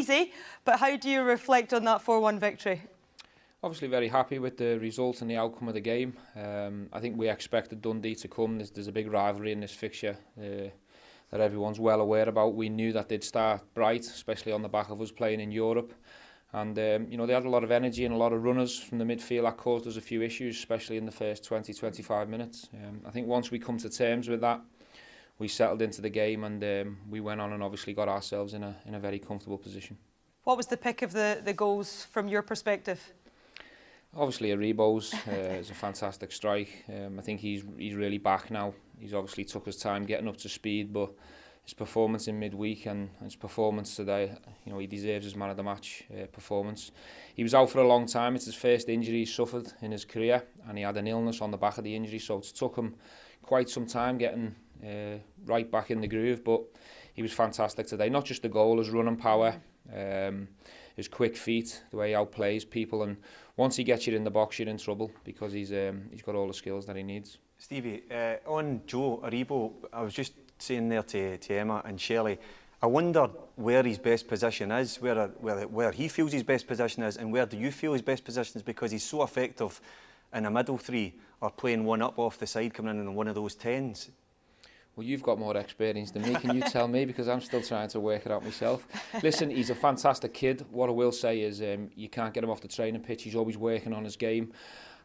easy, but how do you reflect on that 4-1 victory? Obviously very happy with the result and the outcome of the game. I think we expected Dundee to come. There's a big rivalry in this fixture that everyone's well aware about. We knew that they'd start bright, especially on the back of us playing in Europe. And you know, they had a lot of energy and a lot of runners from the midfield that caused us a few issues, especially in the first 20-25 minutes. I think once we come to terms with that, we settled into the game and we went on and obviously got ourselves in a very comfortable position. What was the pick of the goals from your perspective? Obviously, Aribo's is a fantastic strike. I think he's really back now. He's obviously took his time getting up to speed, but his performance in midweek and his performance today, you know, he deserves his man of the match performance. He was out for a long time. It's his first injury he's suffered in his career, and he had an illness on the back of the injury, so it took him quite some time getting right back in the groove. But he was fantastic today. Not just the goal, his running power, his quick feet, the way he outplays people, and once he gets you in the box, you're in trouble because he's got all the skills that he needs. Stevie, on Joe Aribo, I was just saying there to Emma and Shelley, I wonder where his best position is, where he feels his best position is, and where do you feel his best position is, because he's so effective in a middle three or playing one up off the side, coming in on one of those 10s. Well, you've got more experience than me. Can you tell me? Because I'm still trying to work it out myself. Listen, he's a fantastic kid. What I will say is you can't get him off the training pitch. He's always working on his game.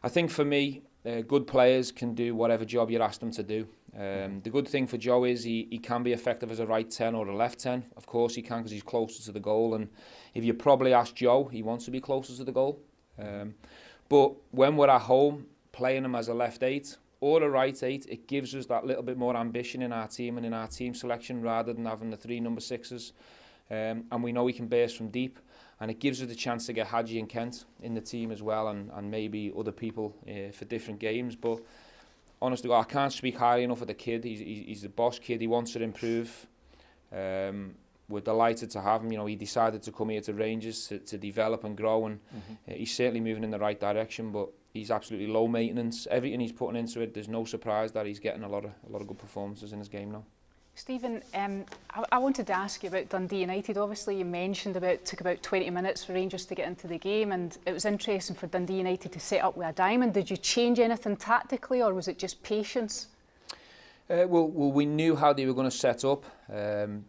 I think for me, good players can do whatever job you ask them to do. The good thing for Joe is he can be effective as a right 10 or a left 10. Of course he can, because he's closer to the goal. And if you probably ask Joe, he wants to be closer to the goal. But when we're at home, playing him as a left 8, or a right 8, it gives us that little bit more ambition in our team and in our team selection, rather than having the 3 number 6s. And we know he can burst from deep, and it gives us the chance to get Hadji and Kent in the team as well, and maybe other people for different games. But honestly, I can't speak highly enough of the kid. He's a boss kid. He wants to improve. We're delighted to have him. You know, he decided to come here to Rangers to develop and grow, and he's certainly moving in the right direction. But he's absolutely low maintenance. Everything he's putting into it, there's no surprise that he's getting a lot of good performances in his game now. Stephen, I wanted to ask you about Dundee United. Obviously, you mentioned it took about 20 minutes for Rangers to get into the game, and it was interesting for Dundee United to set up with a diamond. Did you change anything tactically, or was it just patience? Well, we knew how they were going to set up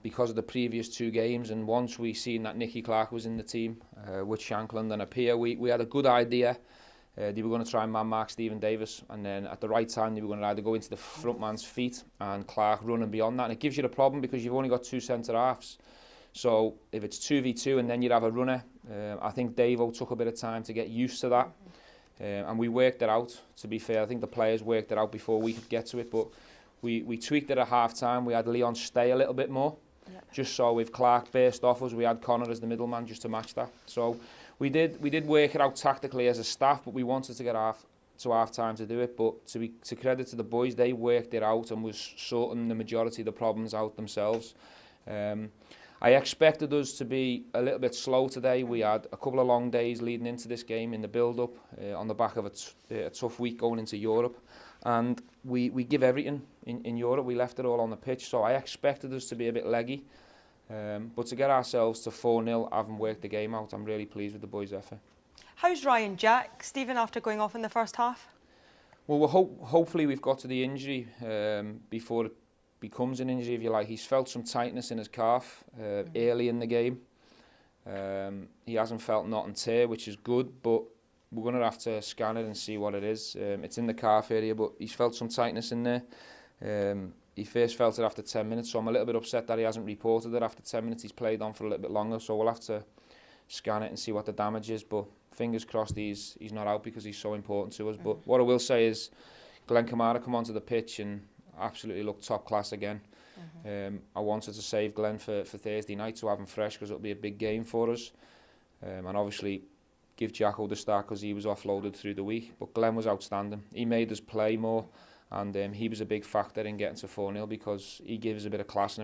because of the previous 2 games, and once we seen that Nicky Clark was in the team with Shankland and Appiah, we had a good idea. They were going to try and man-mark Stephen Davis, and then at the right time they were going to either go into the front man's feet and Clark running beyond that. And it gives you the problem because you've only got 2 centre-halves. So if it's 2v2 and then you'd have a runner, I think Davo took a bit of time to get used to that. And we worked it out, to be fair. I think the players worked it out before we could get to it, but we tweaked it at half-time. We had Leon stay a little bit more, just so if Clark burst off us, we had Connor as the middleman just to match that. So we did work it out tactically as a staff, but we wanted to get half time to do it. But to credit to the boys, they worked it out and was sorting the majority of the problems out themselves. I expected us to be a little bit slow today. We had a couple of long days leading into this game in the build-up on the back of a tough week going into Europe. And we give everything in Europe. We left it all on the pitch, so I expected us to be a bit leggy. But to get ourselves to 4-0, having worked the game out, I'm really pleased with the boys' effort. How's Ryan Jack, Stephen, after going off in the first half? Well, hopefully we've got to the injury before it becomes an injury, if you like. He's felt some tightness in his calf early in the game. He hasn't felt knot and tear, which is good, but we're going to have to scan it and see what it is. It's in the calf area, but he's felt some tightness in there. He first felt it after 10 minutes, so I'm a little bit upset that he hasn't reported it after 10 minutes. He's played on for a little bit longer, so we'll have to scan it and see what the damage is. But fingers crossed he's not out, because he's so important to us. But what I will say is Glenn Kamara come onto the pitch and absolutely looked top class again. I wanted to save Glenn for Thursday night to have him fresh, because it'll be a big game for us. And obviously give Jacko the start because he was offloaded through the week. But Glenn was outstanding. He made us play more, and he was a big factor in getting to 4-0 because he gives a bit of class and a bit